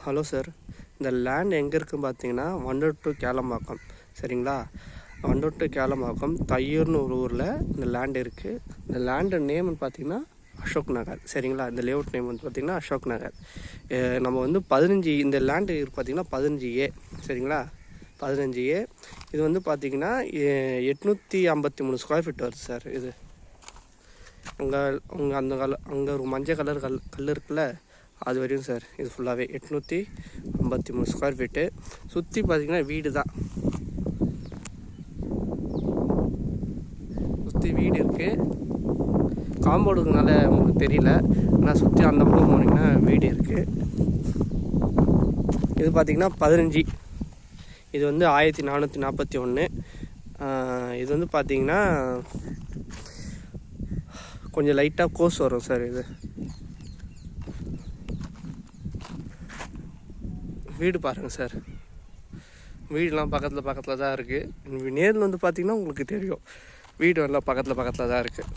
Hello sir. இந்த land எங்கே இருக்குன்னு பார்த்தீங்கன்னா வண்டூர் டு கேளம்பாக்கம். சரிங்களா? வண்டூர் டு கேளம்பாக்கம் தையூர்னு ஒரு ஊரில் இந்த லேண்ட் இருக்குது. இந்த லேண்டு நேம்னு பார்த்தீங்கன்னா அசோக் நகர். சரிங்களா? இந்த லேஅவுட் நேம் வந்து பார்த்திங்கன்னா அசோக் நகர். நம்ம வந்து 15 இந்த லேண்டு பார்த்திங்கன்னா 15A. சரிங்களா? 15A. இது வந்து பார்த்திங்கன்னா 853 ஸ்கொயர் ஃபீட் வருது சார். இது அங்கே ஒரு மஞ்சள் கலர் கல் இருக்குல்ல, அது வரையும் சார். இது ஃபுல்லாகவே 853 ஸ்கொயர் ஃபீட்டு. சுற்றி பார்த்திங்கன்னா வீடு தான், சுற்றி வீடு இருக்குது. காம்பவுண்டுக்குனால உங்களுக்கு தெரியல, ஆனால் சுற்றி அந்த பக்கம் போனீங்கன்னா வீடு இருக்குது. இது பார்த்திங்கன்னா 15. இது வந்து 1441. இது வந்து பார்த்திங்கன்னா கொஞ்சம் லைட்டாக கோர்ஸ் வரும் சார். இது வீடு பாருங்கள் சார். வீடெலாம் பக்கத்தில் தான் இருக்குது. நேரில் வந்து பார்த்திங்கன்னா உங்களுக்கு தெரியும், வீடு எல்லாம் பக்கத்தில் தான் இருக்குது.